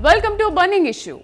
Welcome to burning issue.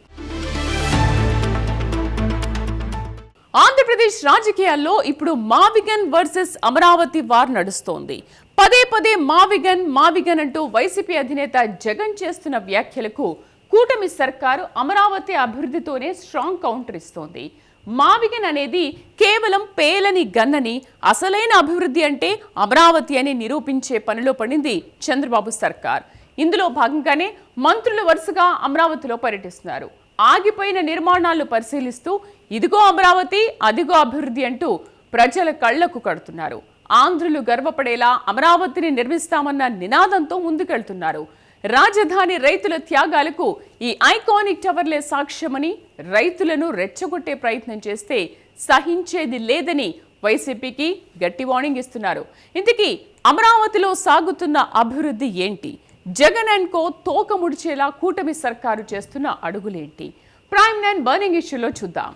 Andhra Pradesh రాజకీయాల్లో ఇప్పుడు మావిగన్ versus Amaravati war నడుస్తోంది. పదే పదే మావిగన్ అంటూ వైసీపీ అధినేత జగన్ చేస్తున్న వ్యాఖ్యలకు కూటమి సర్కారు అమరావతి అభివృద్ధితోనే స్ట్రాంగ్ కౌంటర్ ఇస్తోంది. మావిగన్ అనేది కేవలం పేలని గన్నని, అసలైన అభివృద్ధి అంటే అమరావతి అని నిరూపించే పనిలో పడింది చంద్రబాబు సర్కార్. ఇందులో భాగంగానే మంత్రులు వరుసగా అమరావతిలో పర్యటిస్తున్నారు. ఆగిపోయిన నిర్మాణాలను పరిశీలిస్తూ ఇదిగో అమరావతి, అదిగో అభివృద్ధి అంటూ ప్రజల కళ్లకు కడుతున్నారు. ఆంధ్రులు గర్వపడేలా అమరావతిని నిర్మిస్తామన్న నినాదంతో ముందుకెళ్తున్నారు. రాజధాని రైతుల త్యాగాలకు ఈ ఐకానిక్ టవర్లే సాక్ష్యమని రైతులను రెచ్చగొట్టే ప్రయత్నం చేస్తే సహించేది లేదని వైసీపీకి గట్టి వార్నింగ్ ఇస్తున్నారు. ఇంతకీ అమరావతిలో సాగుతున్న అభివృద్ధి ఏంటి? జగన్ అండ్ కో తోక ముడిచేలా కూటమి సర్కారు చేస్తున్న అడుగులేంటి? ప్రైమ్ 9 బర్నింగ్ ఇష్యూలో చూద్దాం.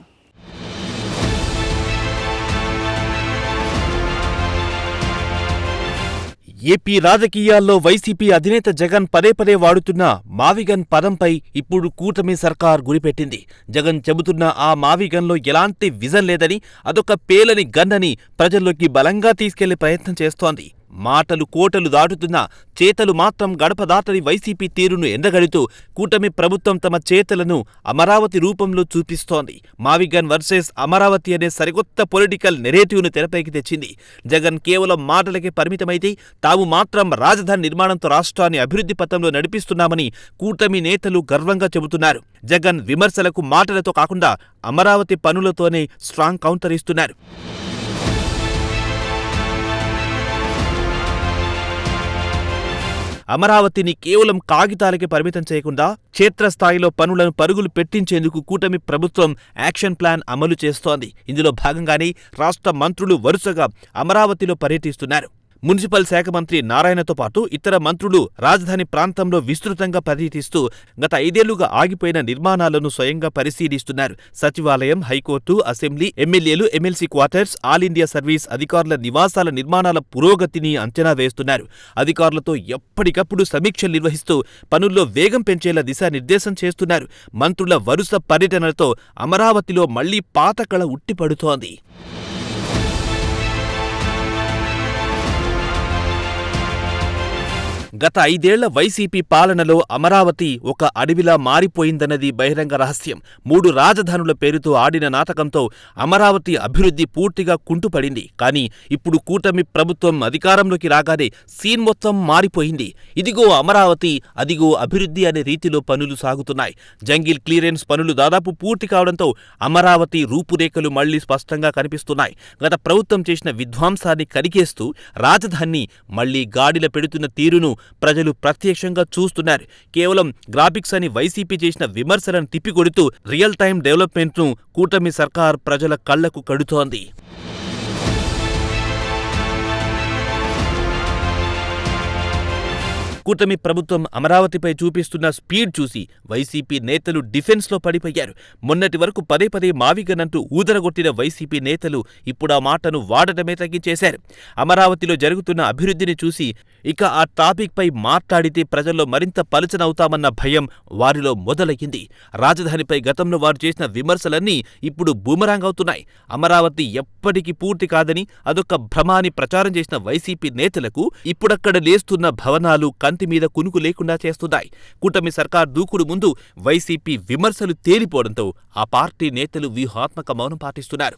ఏపీ రాజకీయాల్లో వైసీపీ అధినేత జగన్ పదే పదే వాడుతున్న మావిగన్ పదంపై ఇప్పుడు కూటమి సర్కార్ గురిపెట్టింది. జగన్ చెబుతున్న ఆ మావిగన్లో ఎలాంటి విజన్ లేదని, అదొక పేలని గన్నని ప్రజల్లోకి బలంగా తీసుకెళ్లే ప్రయత్నం చేస్తోంది. మాటలు కోటలు దాటుతున్నా చేతలు మాత్రం గడప దాటని వైసీపీ తీరును ఎండగడుతూ కూటమి ప్రభుత్వం తమ చేతలను అమరావతి రూపంలో చూపిస్తోంది. మావిగన్ వర్సెస్ అమరావతి అనే సరికొత్త పొలిటికల్ నెరేటివ్ను తెరపైకి తెచ్చింది. జగన్ కేవలం మాటలకే పరిమితమైతే తాము మాత్రం రాజధాని నిర్మాణంతో రాష్ట్రాన్ని అభివృద్ధి పథంలో నడిపిస్తున్నామని కూటమి నేతలు గర్వంగా చెబుతున్నారు. జగన్ విమర్శలకు మాటలతో కాకుండా అమరావతి పనులతోనే స్ట్రాంగ్ కౌంటర్ ఇస్తున్నారు. అమరావతిని కేవలం కాగితాలకే పరిమితం చేయకుండా క్షేత్రస్థాయిలో పనులను పరుగులు పెట్టించేందుకు కూటమి ప్రభుత్వం యాక్షన్ ప్లాన్ అమలు చేస్తోంది. ఇందులో భాగంగానే రాష్ట్ర మంత్రులు వరుసగా అమరావతిలో పర్యటిస్తున్నారు. మున్సిపల్ శాఖ మంత్రి నారాయణతో పాటు ఇతర మంత్రులు రాజధాని ప్రాంతంలో విస్తృతంగా పర్యటిస్తూ గత 5 ఏళ్లుగా ఆగిపోయిన నిర్మాణాలను స్వయంగా పరిశీలిస్తున్నారు. సచివాలయం, హైకోర్టు, అసెంబ్లీ, ఎమ్మెల్యేలు, MLC quarters, all India service అధికారుల నివాసాల నిర్మాణాల పురోగతిని అంచనా వేస్తున్నారు. అధికారులతో ఎప్పటికప్పుడు సమీక్షలు నిర్వహిస్తూ పనుల్లో వేగం పెంచేలా దిశానిర్దేశం చేస్తున్నారు. మంత్రుల వరుస పర్యటనలతో అమరావతిలో మళ్లీ పాత కళ ఉట్టిపడుతోంది. గత 5 ఏళ్ల వైసీపీ పాలనలో అమరావతి ఒక అడవిలా మారిపోయిందన్నది బహిరంగ రహస్యం. 3 రాజధానుల పేరుతో ఆడిన నాటకంతో అమరావతి అభివృద్ధి పూర్తిగా కుంటుపడింది. కానీ ఇప్పుడు కూటమి ప్రభుత్వం అధికారంలోకి రాగానే సీన్ మొత్తం మారిపోయింది. ఇదిగో అమరావతి, అదిగో అభివృద్ధి అనే రీతిలో పనులు సాగుతున్నాయి. జంగిల్ క్లియరెన్స్ పనులు దాదాపు పూర్తి కావడంతో అమరావతి రూపురేఖలు మళ్లీ స్పష్టంగా కనిపిస్తున్నాయి. గత ప్రభుత్వం చేసిన విధ్వంసాన్ని కడిగేస్తూ రాజధానిని మళ్లీ గాడిల పెడుతున్న తీరును ప్రజలు ప్రత్యక్షంగా చూస్తున్నారు. కేవలం గ్రాఫిక్స్ అని వైసీపీ చేసిన విమర్శలను తిప్పికొడుతూ రియల్ టైం డెవలప్మెంట్ను కూటమి సర్కార్ ప్రజల కళ్లకు కడుతోంది. కూటమి ప్రభుత్వం అమరావతిపై చూపిస్తున్న స్పీడ్ చూసి వైసీపీ నేతలు డిఫెన్స్లో పడిపోయారు. మొన్నటి వరకు పదే పదే మావిగన్ అంటూ ఊదరగొట్టిన వైసీపీ నేతలు ఇప్పుడు ఆ మాటను వాడటమే తగ్గించేశారు. అమరావతిలో జరుగుతున్న అభివృద్ధిని చూసి ఇక ఆ టాపిక్ పై మాట్లాడితే ప్రజల్లో మరింత పలుచనవుతామన్న భయం వారిలో మొదలయ్యింది. రాజధానిపై గతంలో వారు చేసిన విమర్శలన్నీ ఇప్పుడు బూమరాంగ్ అవుతున్నాయి. అమరావతి ఎప్పటికీ పూర్తి కాదని, అదొక భ్రమ అని ప్రచారం చేసిన వైసీపీ నేతలకు ఇప్పుడక్కడ లేస్తున్న భవనాలు మీద కునుకు లేకుండా చేస్తున్నాయి. కూటమి సర్కార్ దూకుడు ముందు వైసీపీ విమర్శలు తేలిపోవడంతో ఆ పార్టీ నేతలు వ్యూహాత్మక మౌనం పాటిస్తున్నారు.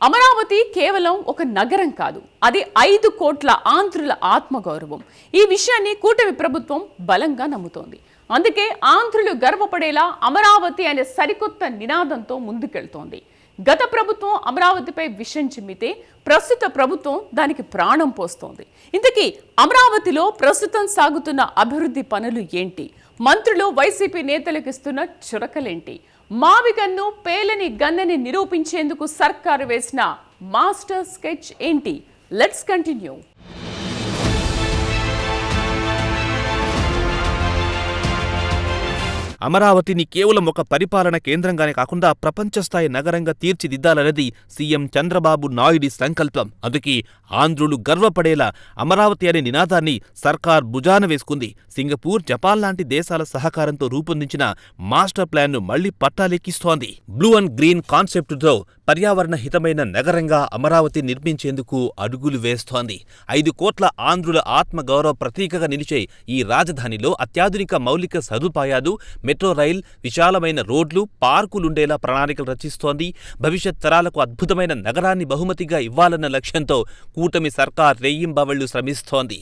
అమరావతి కేవలం ఒక నగరం కాదు, అది 5 కోట్ల ఆంధ్రుల ఆత్మగౌరవం. ఈ విషయాన్ని కూటమి ప్రభుత్వం బలంగా నమ్ముతోంది. అందుకే ఆంధ్రులు గర్వపడేలా అమరావతి అనే సరికొత్త నినాదంతో ముందుకెళ్తోంది. గత ప్రభుత్వం అమరావతిపై విషం చిమ్మితే ప్రస్తుత ప్రభుత్వం దానికి ప్రాణం పోస్తోంది. ఇంతకీ అమరావతిలో ప్రస్తుతం సాగుతున్న అభివృద్ధి పనులు ఏంటి? మంత్రులు వైసీపీ నేతలకు ఇస్తున్న చురకలేంటి? మావిగన్ను పేలని గన్నని నిరూపించేందుకు సర్కారు వేసిన మాస్టర్ స్కెచ్ ఏంటి? Let's continue. అమరావతిని కేవలం ఒక పరిపాలన కేంద్రంగానే కాకుండా ప్రపంచస్థాయి నగరంగా తీర్చిదిద్దాలన్నది సీఎం చంద్రబాబు నాయుడి సంకల్పం. అందుకే ఆంధ్రులు గర్వపడేలా అమరావతి అనే నినాదాన్ని సర్కార్ భుజాన వేసుకుంది. సింగపూర్, జపాన్ లాంటి దేశాల సహకారంతో రూపొందించిన మాస్టర్ ప్లాన్ను మళ్లీ పట్టాలెక్కిస్తోంది. బ్లూ అండ్ గ్రీన్ కాన్సెప్టుతో పర్యావరణ హితమైన నగరంగా అమరావతి నిర్మించేందుకు అడుగులు వేస్తోంది. 5 కోట్ల ఆంధ్రుల ఆత్మగౌరవ ప్రతీకగా నిలిచే ఈ రాజధానిలో అత్యాధునిక మౌలిక సదుపాయాలు, మెట్రో రైల్, విశాలమైన రోడ్లు, పార్కులుండేలా ప్రణాళికలు రచిస్తోంది. భవిష్యత్ తరాలకు అద్భుతమైన నగరాన్ని బహుమతిగా ఇవ్వాలన్న లక్ష్యంతో కూటమి సర్కార్ రెయ్యింబవళ్లు శ్రమిస్తోంది.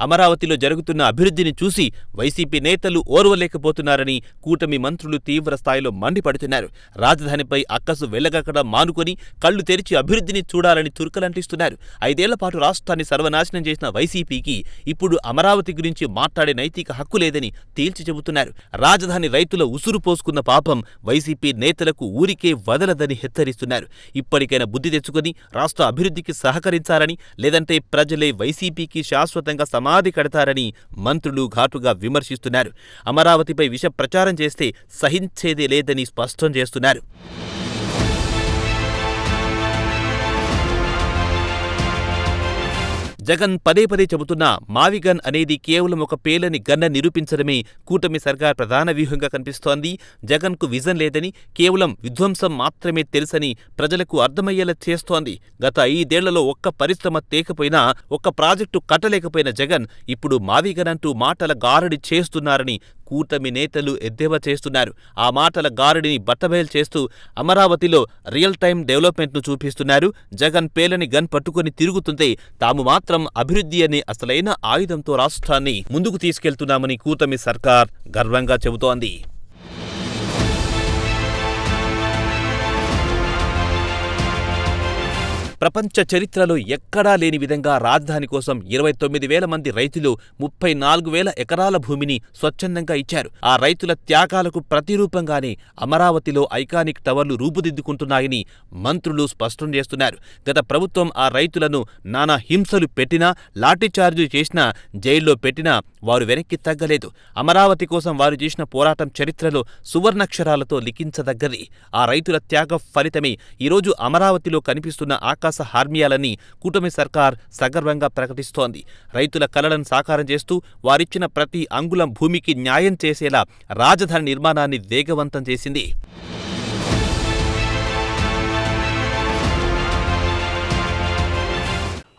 అమరావతిలో జరుగుతున్న అభివృద్ధిని చూసి వైసీపీ నేతలు ఓర్వలేకపోతున్నారని కూటమి మంత్రులు తీవ్ర స్థాయిలో మండిపడుతున్నారు. రాజధానిపై అక్కసు వెళ్లగక్కడం మానుకొని కళ్లు తెరిచి అభివృద్ధిని చూడాలని చురుకలంటిస్తున్నారు. 5 ఏళ్ల పాటు రాష్ట్రాన్ని సర్వనాశనం చేసిన వైసీపీకి ఇప్పుడు అమరావతి గురించి మాట్లాడే నైతిక హక్కు లేదని తేల్చి చెబుతున్నారు. రాజధాని రైతుల ఉసురు పోసుకున్న పాపం వైసీపీ నేతలకు ఊరికే వదలదని హెచ్చరిస్తున్నారు. ఇప్పటికైనా బుద్ధి తెచ్చుకొని రాష్ట్ర అభివృద్ధికి సహకరించాలని, లేదంటే ప్రజలే వైసీపీకి శాశ్వతంగా సమాధి కడతారని మంత్రులు ఘాటుగా విమర్శిస్తున్నారు. అమరావతిపై విష ప్రచారం చేస్తే సహించేదే లేదని స్పష్టం చేస్తున్నారు. జగన్ పదే చెబుతున్న మావిగన్ అనేది కేవలం ఒక పేలని గన్న నిరూపించడమే కూటమి సర్కార్ ప్రధాన వ్యూహంగా కనిపిస్తోంది. జగన్కు విజన్ లేదని, కేవలం విధ్వంసం మాత్రమే తెలుసని ప్రజలకు అర్థమయ్యేలా చేస్తోంది. గత 5 ఏళ్లలో ఒక్క పరిశ్రమ తేకపోయినా, ఒక్క ప్రాజెక్టు కట్టలేకపోయిన జగన్ ఇప్పుడు మావిగన్ అంటూ మాటల గారడి చేస్తున్నారని కూటమి నేతలు ఎద్దేవా చేస్తున్నారు. ఆ మాటల గారడిని బట్టబయలు చేస్తూ అమరావతిలో రియల్ టైం డెవలప్మెంట్ను చూపిస్తున్నారు. జగన్ పేలని గన్ పట్టుకుని తిరుగుతుంటే తాము మాత్రం అభివృద్ధి అనే అసలైన ఆయుధంతో రాష్ట్రాన్ని ముందుకు తీసుకెళ్తున్నామని కూటమి సర్కార్ గర్వంగా చెబుతోంది. ప్రపంచ చరిత్రలో ఎక్కడా లేని విధంగా రాజధాని కోసం 29,000 మంది రైతులు 34,000 ఎకరాల భూమిని స్వచ్ఛందంగా ఇచ్చారు. ఆ రైతుల త్యాగాలకు ప్రతిరూపంగానే అమరావతిలో ఐకానిక్ టవర్లు రూపుదిద్దుకుంటున్నాయని మంత్రులు స్పష్టం చేస్తున్నారు. గత ప్రభుత్వం ఆ రైతులను నానా హింసలు పెట్టినా, లాఠీచార్జీ చేసినా, జైల్లో పెట్టినా వారు వెనక్కి తగ్గలేదు. అమరావతి కోసం వారు చేసిన పోరాటం చరిత్రలో సువర్ణాక్షరాలతో లిఖించదగ్గది. ఆ రైతుల త్యాగ ఫలితమే ఈరోజు అమరావతిలో కనిపిస్తున్న ఆకాశ హార్మియాలని కూటమి సర్కార్ సగర్వంగా ప్రకటిస్తోంది. రైతుల కలలను సాకారం చేస్తూ వారిచ్చిన ప్రతి అంగుళం భూమికి న్యాయం చేసేలా రాజధాని నిర్మాణాన్ని వేగవంతం చేసింది.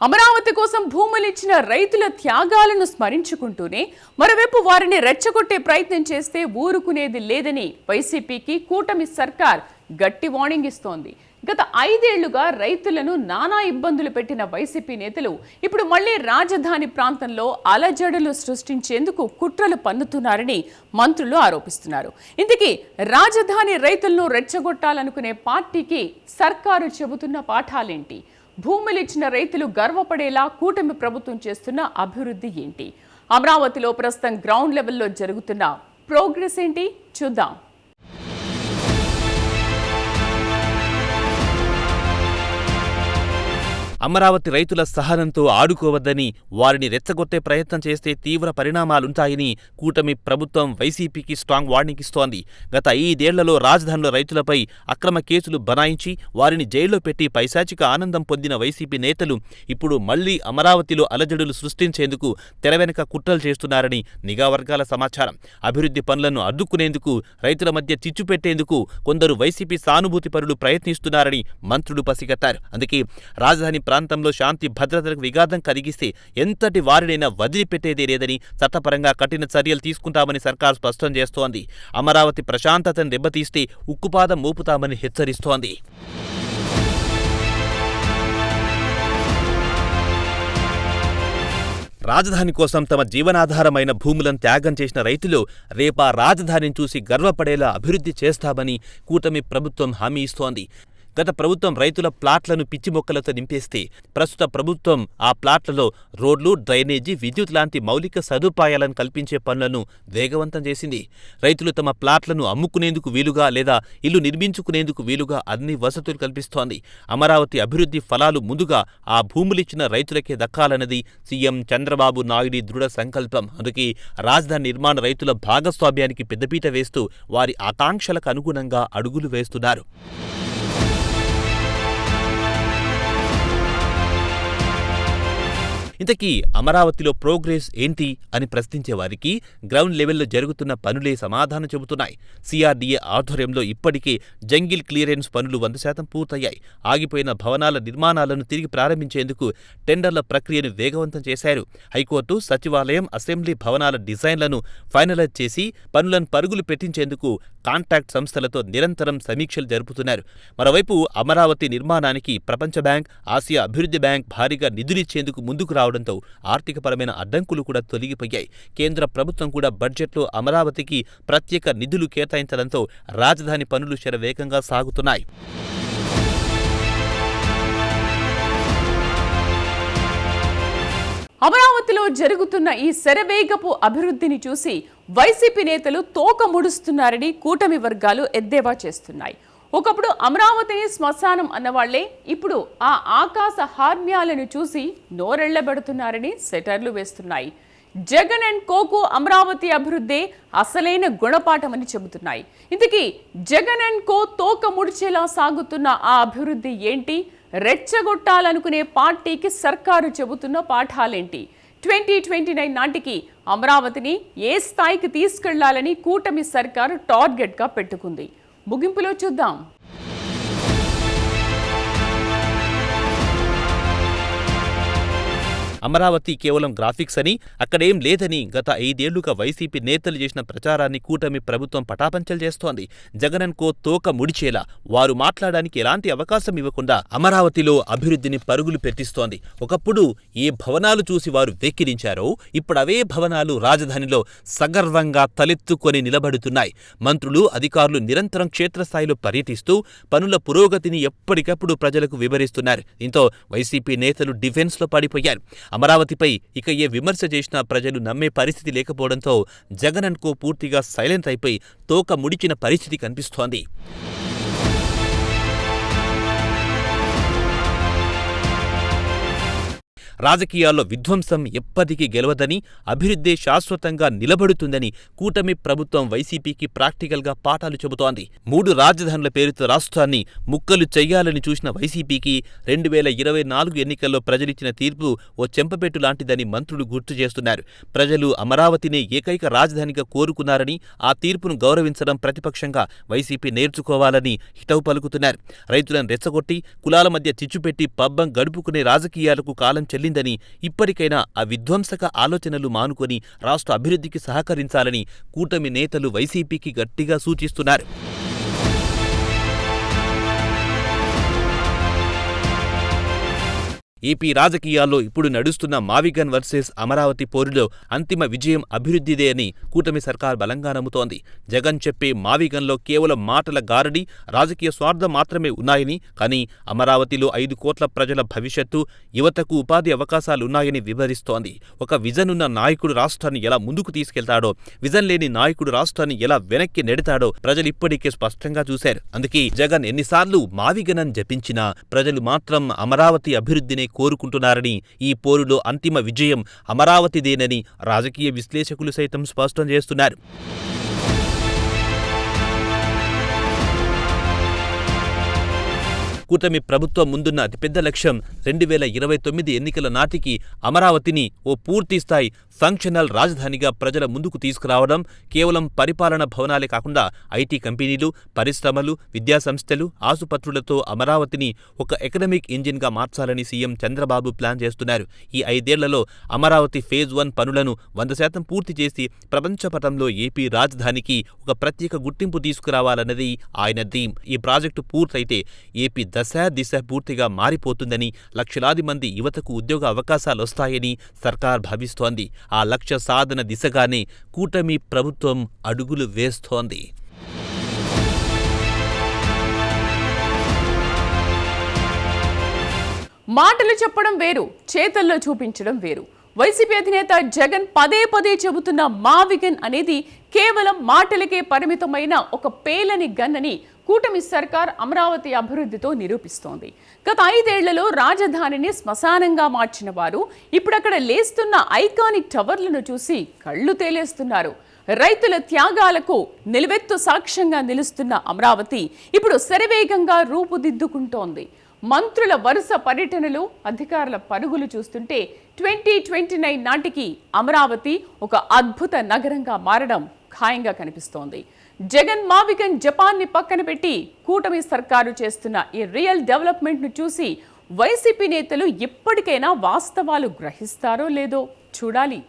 అమరావతి కోసం భూములిచ్చిన రైతుల త్యాగాలను స్మరించుకుంటూనే మరోవైపు వారిని రెచ్చగొట్టే ప్రయత్నం చేస్తే ఊరుకునేది లేదని వైసీపీకి కూటమి సర్కార్ గట్టి వార్నింగ్ ఇస్తోంది. గత 5 ఏళ్లుగా రైతులను నానా ఇబ్బందులు పెట్టిన వైసీపీ నేతలు ఇప్పుడు మళ్లీ రాజధాని ప్రాంతంలో అలజడులు సృష్టించేందుకు కుట్రలు పన్నుతున్నారని మంత్రులు ఆరోపిస్తున్నారు. ఇంతకీ రాజధాని రైతులను రెచ్చగొట్టాలనుకునే పార్టీకి సర్కారు చెబుతున్న పాఠాలేంటి? భూములిచ్చిన రైతులు గర్వపడేలా కూటమి ప్రభుత్వం చేస్తున్న అభివృద్ధి ఏంటి? అమరావతిలో ప్రస్తుతం గ్రౌండ్ లెవెల్లో జరుగుతున్న ప్రోగ్రెస్ ఏంటి చూద్దాం. అమరావతి రైతుల సహనంతో ఆడుకోవద్దని, వారిని రెచ్చగొట్టే ప్రయత్నం చేస్తే తీవ్ర పరిణామాలుంటాయని కూటమి ప్రభుత్వం వైసీపీకి స్ట్రాంగ్ వార్నింగ్ ఇస్తోంది. గత 5 ఏళ్లలో రాజధానిలో రైతులపై అక్రమ కేసులు బనాయించి వారిని జైల్లో పెట్టి పైశాచిక ఆనందం పొందిన వైసీపీ నేతలు ఇప్పుడు మళ్లీ అమరావతిలో అలజడులు సృష్టించేందుకు తెరవెనక కుట్రలు చేస్తున్నారని నిఘా వర్గాల సమాచారం. అభివృద్ధి పనులను అడ్డుకునేందుకు, రైతుల మధ్య చిచ్చు పెట్టేందుకు కొందరు వైసీపీ సానుభూతి పరులు ప్రయత్నిస్తున్నారని మంత్రులు పసిగట్టారు. అందుకే రాజధాని ప్రాంతంలో శాంతి భద్రతలకు విఘాతం కలిగిస్తే ఎంతటి వారినైనా వదిలిపెట్టేదే లేదని, చట్టపరంగా కఠిన చర్యలు తీసుకుంటామని సర్కారు స్పష్టం చేస్తోంది. అమరావతి ప్రశాంతతను దెబ్బతీస్తే ఉక్కుపాదం మోపుతామని హెచ్చరిస్తోంది. రాజధాని కోసం తమ జీవనాధారమైన భూములను త్యాగం చేసిన రైతులు రేపా రాజధానిని చూసి గర్వపడేలా అభివృద్ధి చేస్తామని కూటమి ప్రభుత్వం హామీ ఇస్తోంది. గత ప్రభుత్వం రైతుల ప్లాట్లను పిచ్చి మొక్కలతో నింపేస్తే ప్రస్తుత ప్రభుత్వం ఆ ప్లాట్లలో రోడ్లు, డ్రైనేజీ, విద్యుత్ లాంటి మౌలిక సదుపాయాలను కల్పించే పనులను వేగవంతం చేసింది. రైతులు తమ ప్లాట్లను అమ్ముకునేందుకు వీలుగా లేదా ఇల్లు నిర్మించుకునేందుకు వీలుగా అన్ని వసతులు కల్పిస్తోంది. అమరావతి అభివృద్ధి ఫలాలు ముందుగా ఆ భూములిచ్చిన రైతులకే దక్కాలన్నది సీఎం చంద్రబాబు నాయుడి దృఢ సంకల్పం. అందుకే రాజధాని నిర్మాణ రైతుల భాగస్వామ్యానికి పెద్దపీట వేస్తూ వారి ఆకాంక్షలకు అనుగుణంగా అడుగులు వేస్తున్నారు. ఇంతకీ అమరావతిలో ప్రోగ్రెస్ ఏంటి అని ప్రశ్నించే వారికి గ్రౌండ్ లెవెల్లో జరుగుతున్న పనులే సమాధానం చెబుతున్నాయి. సిఆర్డీఏ ఆధ్వర్యంలో ఇప్పటికే జంగిల్ క్లియరెన్స్ పనులు 100% పూర్తయ్యాయి. ఆగిపోయిన భవనాల నిర్మాణాలను తిరిగి ప్రారంభించేందుకు టెండర్ల ప్రక్రియను వేగవంతం చేశారు. హైకోర్టు, సచివాలయం, అసెంబ్లీ భవనాల డిజైన్లను ఫైనలైజ్ చేసి పనులను పరుగులు పెట్టించేందుకు కాంట్రాక్ట్ సంస్థలతో నిరంతరం సమీక్షలు జరుపుతున్నారు. మరోవైపు అమరావతి నిర్మాణానికి ప్రపంచ బ్యాంక్, ఆసియా అభివృద్ధి బ్యాంక్ భారీగా నిధులిచ్చేందుకు ముందుకు రావడంతో ఆర్థికపరమైన అడ్డంకులు కూడా తొలగిపోయాయి. కేంద్ర ప్రభుత్వం కూడా బడ్జెట్లో అమరావతికి ప్రత్యేక నిధులు కేటాయించడంతో రాజధాని పనులు శరవేగంగా సాగుతున్నాయి. అమరావతిలో జరుగుతున్న ఈ శరవేగపు అభివృద్ధిని చూసి వైసీపీ నేతలు తోక ముడుస్తున్నారని కూటమి వర్గాలు ఎద్దేవా చేస్తున్నాయి. ఒకప్పుడు అమరావతిని శ్మశానం అన్నవాళ్లే ఇప్పుడు ఆ ఆకాశ హార్మ్యాలను చూసి నోరెళ్లబెడుతున్నారని సెటర్లు వేస్తున్నాయి. జగన్ అండ్ కోకు అమరావతి అభివృద్ధే అసలైన గుణపాఠమని చెబుతున్నాయి. ఇంతకీ జగన్ అండ్ కో తోక ముడిచేలా సాగుతున్న ఆ అభివృద్ధి ఏంటి? రెచ్చగొట్టాలనుకునే పార్టీకి సర్కారు చెబుతున్న పాఠాలేంటి? 2029 నాటికి అమరావతిని ఏ స్థాయికి తీసుకెళ్లాలని కూటమి సర్కారు టార్గెట్గా పెట్టుకుంది? ముగింపులో చూద్దాం. అమరావతి కేవలం గ్రాఫిక్స్ అని, అక్కడేం లేదని గత 5 ఏళ్లుగా వైసీపీ నేతలు చేసిన ప్రచారాన్ని కూటమి ప్రభుత్వం పటాపంచలు చేస్తోంది. జగన్ అండ్ కో తోక ముడిచేలా వారు మాట్లాడడానికి ఎలాంటి అవకాశం ఇవ్వకుండా అమరావతిలో అభివృద్ధిని పరుగులు పెట్టిస్తోంది. ఒకప్పుడు ఏ భవనాలు చూసి వారు వెక్కిరించారో ఇప్పుడు అవే భవనాలు రాజధానిలో సగర్వంగా తలెత్తుకొని నిలబడుతున్నాయి. మంత్రులు, అధికారులు నిరంతరం క్షేత్రస్థాయిలో పర్యటిస్తూ పనుల పురోగతిని ఎప్పటికప్పుడు ప్రజలకు వివరిస్తున్నారు. దీంతో వైసీపీ నేతలు డిఫెన్స్లో పడిపోయారు. అమరావతిపై ఇక ఏ విమర్శ చేసినా ప్రజలు నమ్మే పరిస్థితి లేకపోవడంతో జగన్ అండ్ కో పూర్తిగా సైలెంట్ అయిపోయి తోక ముడిచిన పరిస్థితి కనిపిస్తోంది. రాజకీయాల్లో విధ్వంసం ఎప్పటికీ గెలవదని, అభివృద్ధి శాశ్వతంగా నిలబడుతుందని కూటమి ప్రభుత్వం వైసీపీకి ప్రాక్టికల్గా పాఠాలు చెబుతోంది. 3 రాజధానుల పేరుతో రాష్ట్రాన్ని ముక్కలు చెయ్యాలని చూసిన వైసీపీకి 2024 ఎన్నికల్లో ప్రజలిచ్చిన తీర్పు ఓ చెంపపెట్టు లాంటిదని మంత్రులు గుర్తు చేస్తున్నారు. ప్రజలు అమరావతిని ఏకైక రాజధానిగా కోరుకున్నారని, ఆ తీర్పును గౌరవించడం ప్రతిపక్షంగా వైసీపీ నేర్చుకోవాలని హితవు పలుకుతున్నారు. రైతులను రెచ్చగొట్టి కులాల మధ్య చిచ్చుపెట్టి పబ్బం గడుపుకునే రాజకీయాలకు కాలం చెల్లిందని, ఇప్పటికైనా ఆ విధ్వంసక ఆలోచనలు మానుకొని రాష్ట్ర అభివృద్ధికి సహకరించాలని కూటమి నేతలు వైసీపీకి గట్టిగా సూచిస్తున్నారు. ఏపీ రాజకీయాల్లో ఇప్పుడు నడుస్తున్న మావిగన్ వర్సెస్ అమరావతి పోరులో అంతిమ విజయం అభివృద్ధిదే అని కూటమి సర్కార్ బలంగా నమ్ముతోంది. జగన్ చెప్పే మావిగన్లో కేవలం మాటల గారడి, రాజకీయ స్వార్థం మాత్రమే ఉన్నాయని, కానీ అమరావతిలో 5 కోట్ల ప్రజల భవిష్యత్తు, యువతకు ఉపాధి అవకాశాలున్నాయని వివరిస్తోంది. ఒక విజన్ ఉన్న నాయకుడు రాష్ట్రాన్ని ఎలా ముందుకు తీసుకెళ్తాడో, విజన్ లేని నాయకుడు రాష్ట్రాన్ని ఎలా వెనక్కి నెడతాడో ప్రజలు ఇప్పటికే స్పష్టంగా చూశారు. అందుకే జగన్ ఎన్నిసార్లు మావిగనని జపించినా ప్రజలు మాత్రం అమరావతి అభివృద్ధిని కోరుకుంటున్నారని, ఈ పోరులో అంతిమ విజయం అమరావతిదేనని రాజకీయ విశ్లేషకులు సైతం స్పష్టం చేస్తున్నారు. కూటమి ప్రభుత్వం ముందున్న అతిపెద్ద లక్ష్యం 2029 ఎన్నికల నాటికి అమరావతిని ఓ పూర్తిస్థాయి ఫంక్షనల్ రాజధానిగా ప్రజల ముందుకు తీసుకురావడం. కేవలం పరిపాలన భవనాలే కాకుండా ఐటీ కంపెనీలు, పరిశ్రమలు, విద్యాసంస్థలు, ఆసుపత్రులతో అమరావతిని ఒక ఎకనమిక్ ఇంజిన్గా మార్చాలని సీఎం చంద్రబాబు ప్లాన్ చేస్తున్నారు. ఈ 5 ఏళ్లలో అమరావతి ఫేజ్ 1 పనులను 100% పూర్తి చేసి ప్రపంచపటంలో ఏపీ రాజధానికి ఒక ప్రత్యేక గుర్తింపు తీసుకురావాలన్నది ఆయన థీమ్. ఈ ప్రాజెక్టు పూర్తయితే ఏపీ దశ దిశ పూర్తిగా మారిపోతుందని, లక్షలాది మంది యువతకు ఉద్యోగ అవకాశాలొస్తాయని సర్కార్ భావిస్తోంది. ఆ లక్ష్య సాధన దిశగానే కూటమి ప్రభుత్వం అడుగులు వేస్తోంది. మాటలు చెప్పడం వేరు, చేతల్లో చూపించడం వేరు. వైసీపీ అధినేత జగన్ పదే పదే చెబుతున్న మావిగన్ అనేది కేవలం మాటలకే పరిమితమైన ఒక పేలని గన్నని కూటమి సర్కార్ అమరావతి అభివృద్ధితో నిరూపిస్తోంది. గత 5 ఏళ్లలో రాజధానిని శ్మశానంగా మార్చిన వారు ఇప్పుడు అక్కడ లేస్తున్న ఐకానిక్ టవర్లను చూసి కళ్ళు తేలేస్తున్నారు. రైతుల త్యాగాలకు నిలువెత్తు సాక్ష్యంగా నిలుస్తున్న అమరావతి ఇప్పుడు శరవేగంగా రూపుదిద్దుకుంటోంది. మంత్రుల వరుస పర్యటనలు, అధికారుల పరుగులు చూస్తుంటే 2029 నాటికి అమరావతి ఒక అద్భుత నగరంగా మారడం ఖాయంగా కనిపిస్తోంది. జగన్ మావిగన్ జపాన్ని పక్కన పెట్టి కూటమి సర్కారు చేస్తున్న ఈ రియల్ డెవలప్మెంట్ ను చూసి వైసీపీ నేతలు ఎప్పటికైనా వాస్తవాలు గ్రహిస్తారో లేదో చూడాలి.